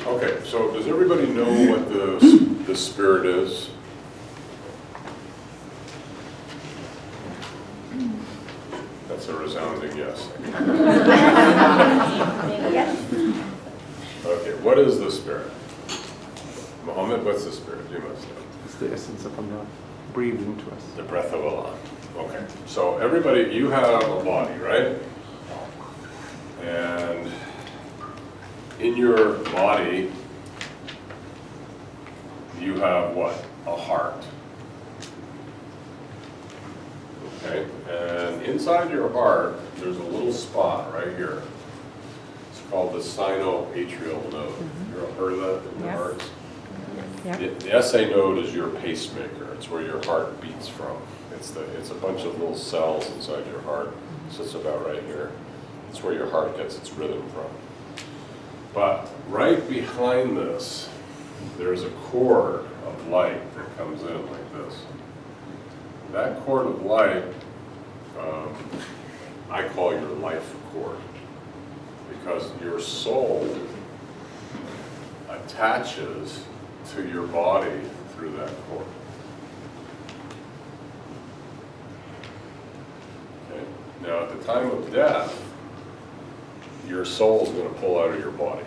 Okay, so does everybody know what the spirit is? That's a resounding yes. Okay, what is the spirit? Muhammad, what's the spirit? You must know. It's the essence of Allah breathing to us. The breath of Allah. Okay, so everybody, you have a body, right? And in your body, you have what? A heart. Okay, and inside your heart, there's a little spot right here. It's called the sinoatrial node. You ever heard of that in your heart? Yep. The SA node is your pacemaker. It's where your heart beats from. It's a bunch of little cells inside your heart. It sits about right here. It's where your heart gets its rhythm from. But right behind this, there's a cord of light that comes in like this. That cord of light, I call your life cord, because your soul attaches to your body through that cord. Okay. Now, at the time of death, your soul is going to pull out of your body.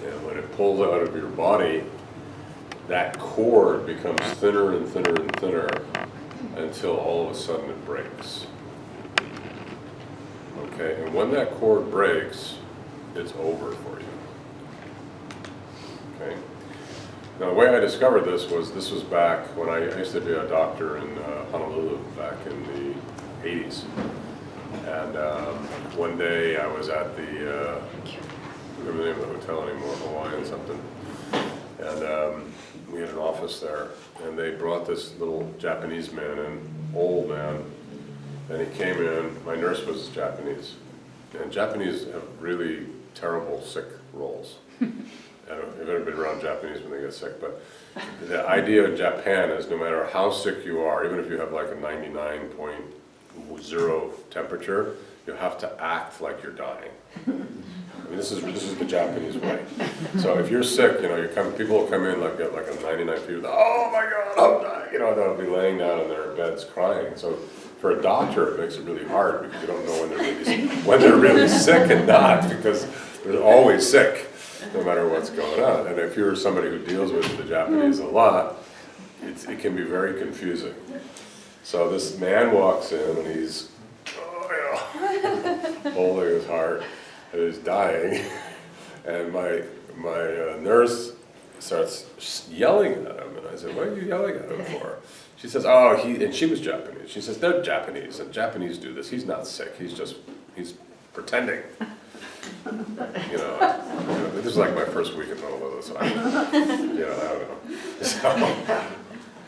And when it pulls out of your body, that cord becomes thinner and thinner and thinner until all of a sudden it breaks. Okay, and when that cord breaks, it's over for you. Okay. Now, the way I discovered this was back when I used to be a doctor in Honolulu back in the 80s. And one day I was at the, I don't remember the name of the hotel anymore, Hawaiian something. And we had an office there. And they brought this little Japanese man in, old man. And he came in, my nurse was Japanese. And Japanese have really terrible sick rolls. I don't know if you've ever been around Japanese when they get sick, but the idea in Japan is no matter how sick you are, even if you have like a 99.0 temperature, you have to act like you're dying. I mean, this is the Japanese way. So if you're sick, you know, people will come in like get like a 99 fever, oh my God, I'm dying. You know, they'll be laying down in their beds crying. So for a doctor, it makes it really hard because you don't know when they're really sick and not, because they're always sick, no matter what's going on. And if you're somebody who deals with the Japanese a lot, it can be very confusing. So this man walks in and he's holding his heart and he's dying, and my nurse starts yelling at him, and I said, "What are you yelling at him for?" She says, "Oh, and she was Japanese." She says, "They're Japanese, and Japanese do this. He's not sick. He's pretending." You know, this is like my first week in Honolulu, so I don't know. So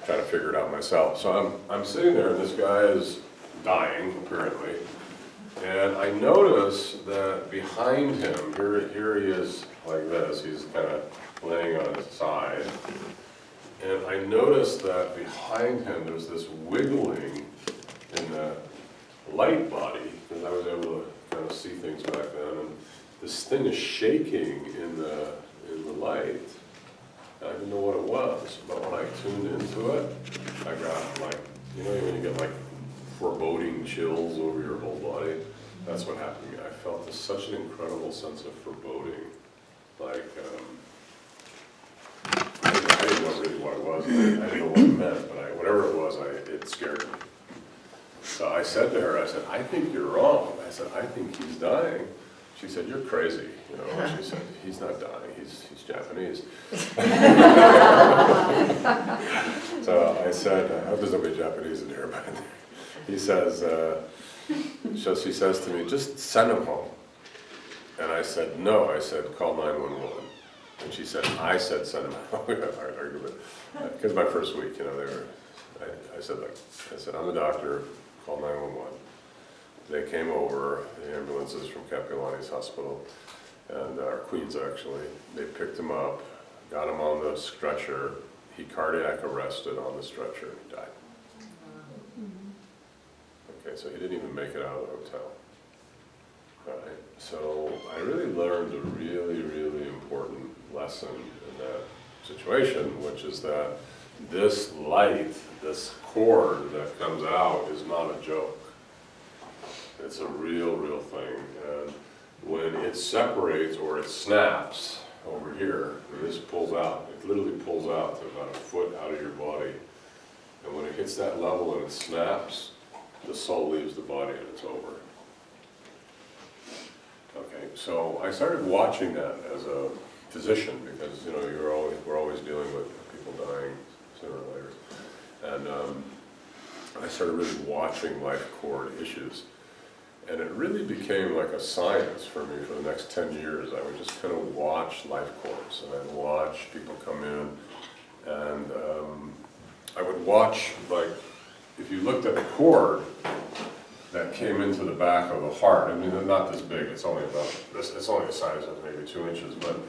trying to figure it out myself. So I'm sitting there, and this guy is dying, apparently. And I notice that behind him, here he is like this. He's kind of laying on his side. And I noticed that behind him there's this wiggling in the light body, because I was able to kind of see things back then. And this thing is shaking in the light. I didn't know what it was, but when I tuned into it, I got like, you know, when you get like foreboding chills over your whole body, that's what happened to me. I felt such an incredible sense of foreboding. Like, I didn't know really what it was. I didn't know what it meant, but whatever it was, it scared me. So I said to her, I said, "I think you're wrong." I said, "I think he's dying." She said, "You're crazy." You know, she said, "He's not dying. He's Japanese." So I said, I hope there's nobody Japanese in here, but he says, she says to me, "Just send him home." And I said, "No." I said, "Call 911. And she said, "I said send him home." We had a hard argument. Because my first week, you know, I said, "I'm the doctor, call 911. They came over, the ambulances from Kapiolani's hospital, and Queens actually. They picked him up, got him on the stretcher. He cardiac arrested on the stretcher and died. Okay, so he didn't even make it out of the hotel. All right, so I really learned a really, really important lesson in that situation, which is that this light, this cord that comes out is not a joke. It's a real thing. And when it separates or it snaps over here, this pulls out. It literally pulls out to about a foot out of your body. And when it hits that level and it snaps, the soul leaves the body and it's over. Okay, so I started watching that as a physician because, you know, we're always dealing with people dying sooner or later. And I started really watching life cord issues. And it really became like a science for me for the next 10 years. I would just kind of watch life cords, and I'd watch people come in, and I would watch, like, if you looked at a cord that came into the back of the heart, I mean, they're not this big, it's only about this, it's only the size of maybe 2 inches, but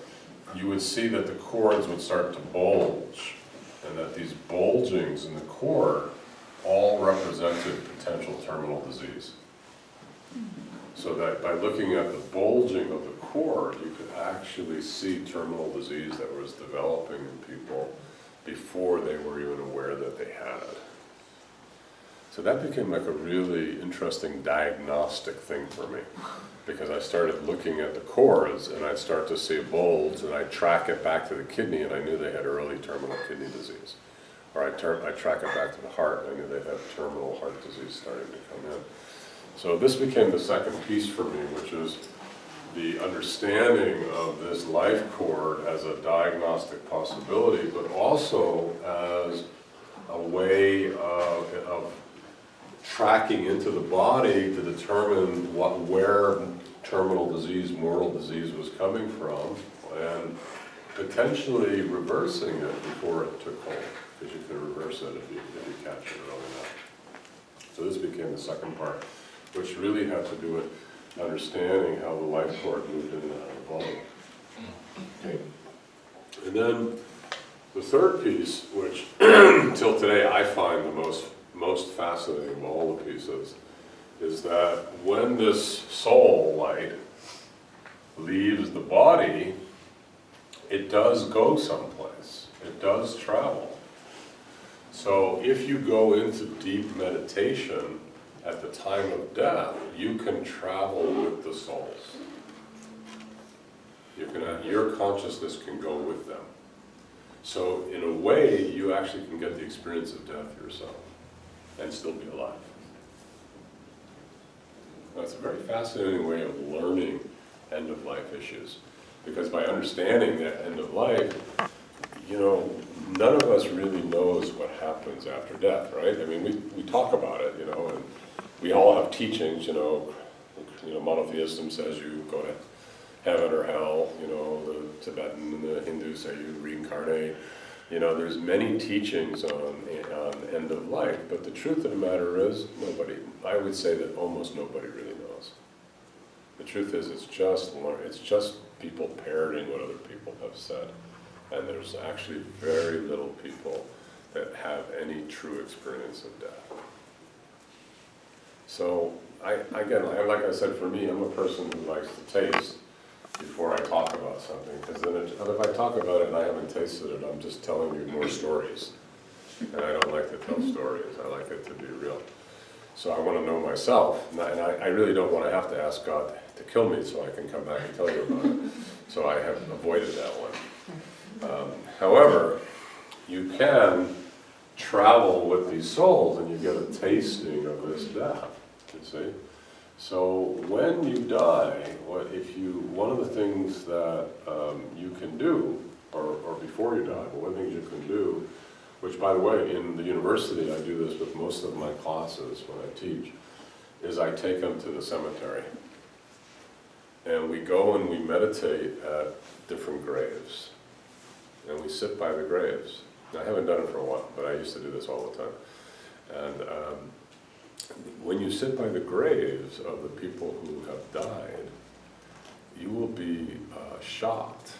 you would see that the cords would start to bulge, and that these bulgings in the cord all represented potential terminal disease. So that by looking at the bulging of the cord, you could actually see terminal disease that was developing in people before they were even aware that they had it. So that became like a really interesting diagnostic thing for me, because I started looking at the cords and I'd start to see a bulge and I'd track it back to the kidney and I knew they had early terminal kidney disease. Or I'd track it back to the heart and I knew they'd have terminal heart disease starting to come in. So this became the second piece for me, which is the understanding of this life cord as a diagnostic possibility, but also as a way of tracking into the body to determine where terminal disease, mortal disease was coming from, and potentially reversing it before it took hold, because you can reverse it if you catch it early enough. So this became the second part, which really had to do with understanding how the life cord moved in and out of the body. Okay. And then the third piece, which till today I find the most fascinating of all the pieces, is that when this soul light leaves the body, it does go someplace. It does travel. So if you go into deep meditation at the time of death, you can travel with the souls. Your consciousness can go with them. So in a way, you actually can get the experience of death yourself and still be alive. That's a very fascinating way of learning end-of-life issues, because by understanding that end of life, you know, none of us really knows what happens after death, right? I mean, we talk about it, you know, and we all have teachings, you know, monotheism says you go to heaven or hell, you know, the Tibetan and the Hindu say you reincarnate. You know, there's many teachings on end of life, but the truth of the matter is, I would say that almost nobody really knows. The truth is, it's just people parroting what other people have said, and there's actually very little people that have any true experience of death. So, again, like I said, for me, I'm a person who likes to taste before I talk about something, because then if I talk about it and I haven't tasted it, I'm just telling you more stories. And I don't like to tell stories, I like it to be real. So I want to know myself, and I really don't want to have to ask God to kill me so I can come back and tell you about it. So I have avoided that one. However, you can travel with these souls and you get a tasting of this death, you see. So when you die, one of the things that you can do, or before you die, but one of the things you can do, which by the way, in the university I do this with most of my classes when I teach, is I take them to the cemetery. And we go and we meditate at different graves. And we sit by the graves. Now, I haven't done it for a while, but I used to do this all the time. And when you sit by the graves of the people who have died, you will be shocked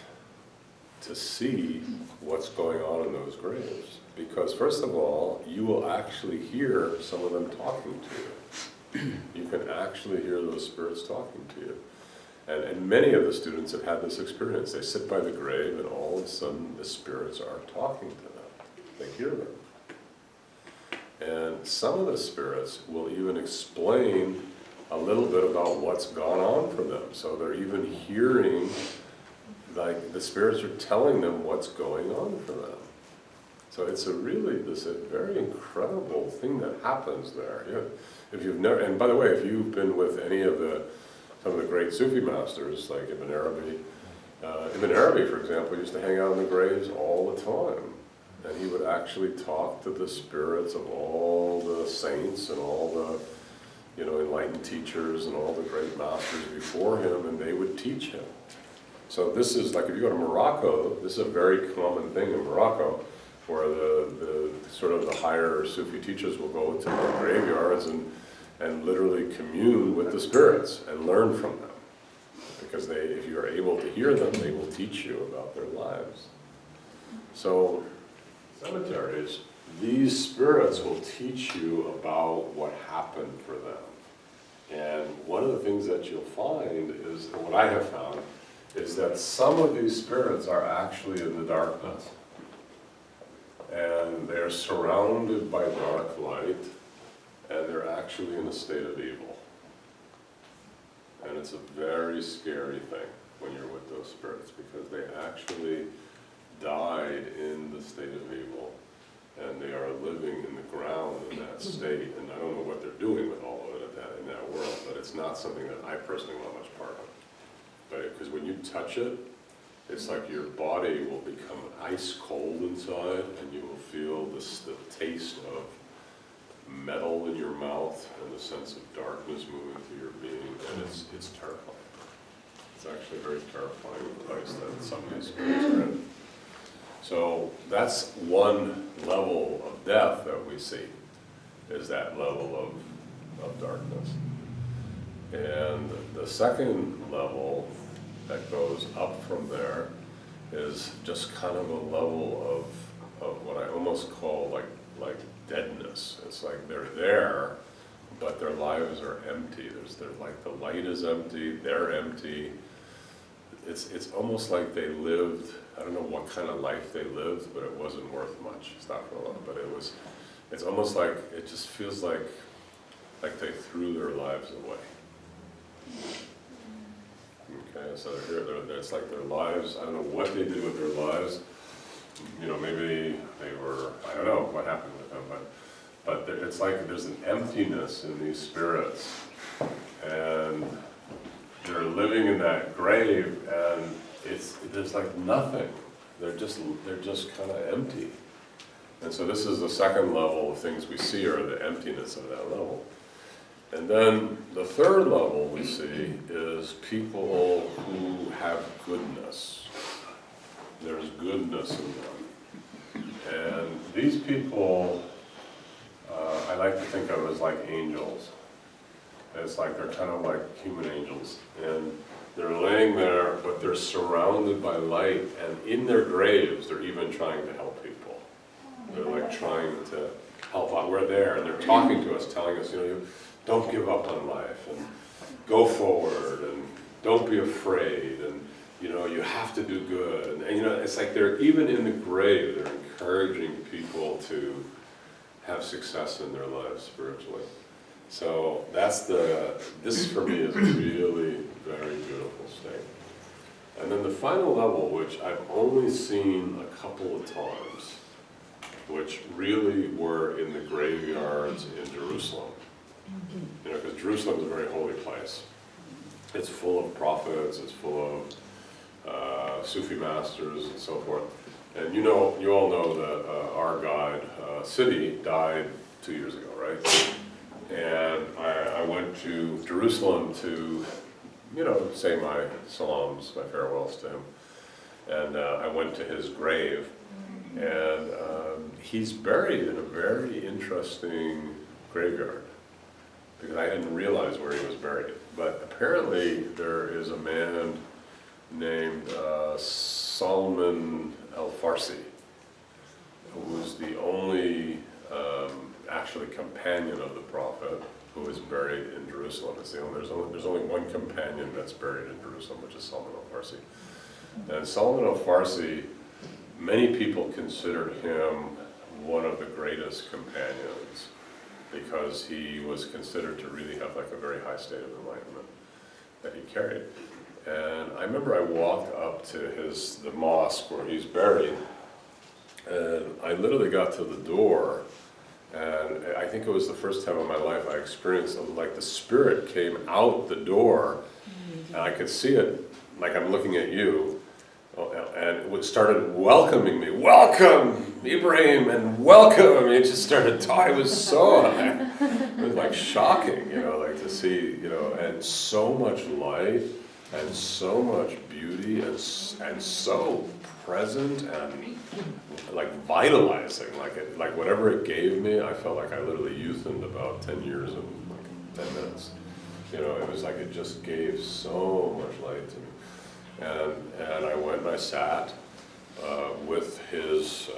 to see what's going on in those graves. Because first of all, you will actually hear some of them talking to you. You can actually hear those spirits talking to you. And many of the students have had this experience. They sit by the grave and all of a sudden the spirits are talking to them. They hear them. And some of the spirits will even explain a little bit about what's gone on for them. So they're even hearing, like the spirits are telling them what's going on for them. So it's a very incredible thing that happens there. Yeah. If you've never, and by the way, if you've been with any of some of the great Sufi masters, like Ibn Arabi, for example, used to hang out in the graves all the time. And he would actually talk to the spirits of all the saints and all the, enlightened teachers and all the great masters before him, and they would teach him. So this is like, if you go to Morocco, this is a very common thing in Morocco, where the sort of the higher Sufi teachers will go to the graveyards and literally commune with the spirits and learn from them. Because if you are able to hear them, they will teach you about their lives. So, cemeteries, these spirits will teach you about what happened for them. And one of the things that you'll find is, what I have found, is that some of these spirits are actually in the darkness. And they're surrounded by dark light, and they're actually in a state of evil. And it's a very scary thing when you're with those spirits, because they actually died in the state of evil, and they are living in the ground in that state. And I don't know what they're doing with all of it in that world, but it's not something that I personally want much part of. But because when you touch it, it's like your body will become ice cold inside, and you will feel the taste of metal in your mouth and the sense of darkness moving through your being, and it's terrifying. It's actually a very terrifying place that some of these spirits are in. So that's one level of death that we see, is that level of darkness. And the second level that goes up from there is just kind of a level of what I almost call like deadness. It's like they're there, but their lives are empty. They're like the light is empty, they're empty. It's almost like they lived, I don't know what kind of life they lived, but it wasn't worth much. It's not for a lot, but it's almost like, it just feels like they threw their lives away. Okay, so it's like their lives, I don't know what they did with their lives. Maybe they were, I don't know what happened with them, but it's like there's an emptiness in these spirits, and they're living in that grave, and there's like nothing. They're just kind of empty. And so this is the second level of things we see, are the emptiness of that level. And then the third level we see is people who have goodness. There's goodness in them. And these people, I like to think of as like angels. It's like they're kind of like human angels. And they're laying there, but they're surrounded by light. And in their graves, they're even trying to help people. They're like trying to help out. We're there, and they're talking to us, telling us, don't give up on life, and go forward, and don't be afraid, and you have to do good. And it's like they're even in the grave, they're encouraging people to have success in their lives spiritually. So this for me is a really very beautiful state. And then the final level, which I've only seen a couple of times, which really were in the graveyards in Jerusalem. Because Jerusalem is a very holy place. It's full of prophets, it's full of Sufi masters and so forth. And you all know that our guide, Sidi, died 2 years ago, right? And I went to Jerusalem to, say my salams, my farewells to him. And I went to his grave, and he's buried in a very interesting graveyard, because I didn't realize where he was buried. But apparently there is a man named Salman al-Farsi, who was the only actually companion of the Prophet, who is buried in Jerusalem. There's only one companion that's buried in Jerusalem, which is Salman al-Farsi. And Salman al-Farsi, many people considered him one of the greatest companions because he was considered to really have like a very high state of enlightenment that he carried. And I remember I walked up to the mosque where he's buried, and I literally got to the door, and I think it was the first time in my life I experienced like the spirit came out the door, and I could see it like I'm looking at you, and it started welcoming me. Welcome, Ibrahim, and welcome. It just started talking. It was so, it was like shocking, like to see, and so much light, and so much beauty, and so present, and like vitalizing, like whatever it gave me, I felt like I literally youthened about 10 years in like 10 minutes. It was like it just gave so much light to me. And I went and I sat with his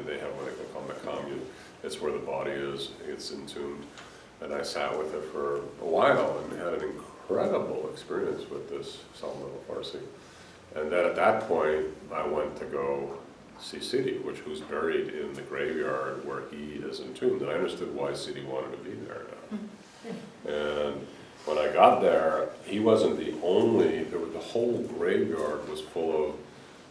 they have what they call maqam. It's where the body is, it's entombed. And I sat with it for a while and had an incredible experience with this Salman al-Farsi. And then at that point, I went to go see Sidi, who's buried in the graveyard where he is entombed. And I understood why Sidi wanted to be there now. And when I got there, he wasn't the only, the whole graveyard was full of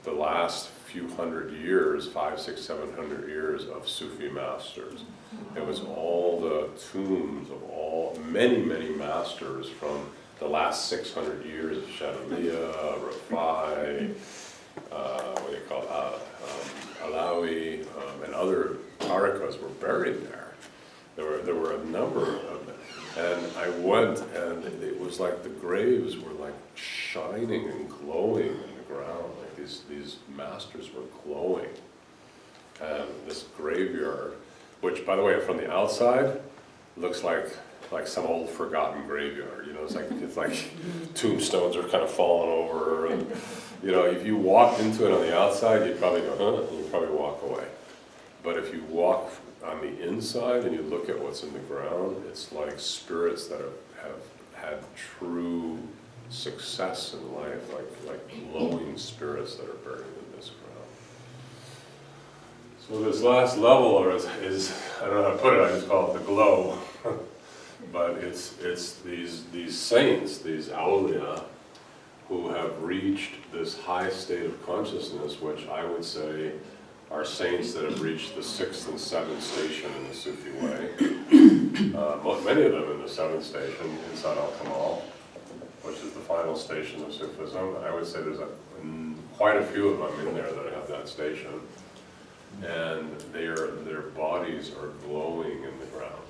the last few hundred years, 500, 600, 700 years of Sufi masters. It was all the tombs of many masters from the last 600 years of Shadaliya, Rafai, what do you call it, Alawi, and other tariqas were buried there. There were a number of them. And I went, and it was like the graves were like shining and glowing in the ground. Like these masters were glowing. And this graveyard, which, by the way, from the outside, looks like some old forgotten graveyard. It's like tombstones are kind of falling over, and if you walked into it on the outside, you'd probably go, huh, and you'd probably walk away. But if you walk on the inside and you look at what's in the ground, it's like spirits that have had true success in life, like glowing spirits that are buried in this ground. So this last level is I don't know how to put it, I just call it the glow. But it's these saints, these awliya, who have reached this high state of consciousness, which I would say are saints that have reached the 6th and 7th station in the Sufi way. Many of them in the 7th station, inside al-Kamal, which is the final station of Sufism. I would say there's quite a few of them in there that have that station. And their bodies are glowing in the ground.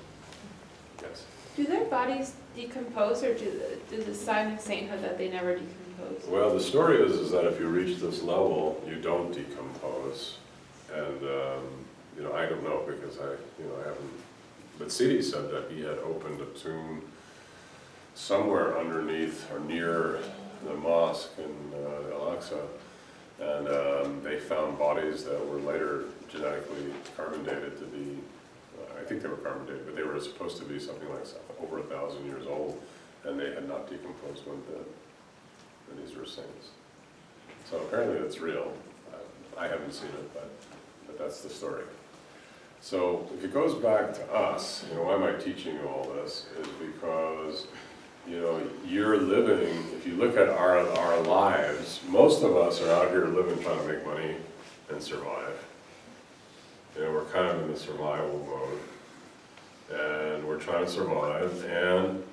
Yes? Do their bodies decompose, or does the sign of sainthood that they never decompose? Well, the story is that if you reach this level, you don't decompose. And, I don't know because I haven't, but Sidi said that he had opened a tomb somewhere underneath or near the mosque in Al-Aqsa, and they found bodies that were later genetically carbon dated to be, I think they were carbon dated, but they were supposed to be something like over 1,000 years old, and they had not decomposed one bit. And these were saints. So apparently it's real. I haven't seen it, but that's the story. So if it goes back to us, why am I teaching you all this? Is because, you're living, if you look at our lives, most of us are out here living, trying to make money and survive. We're kind of in the survival mode. And we're trying to survive, and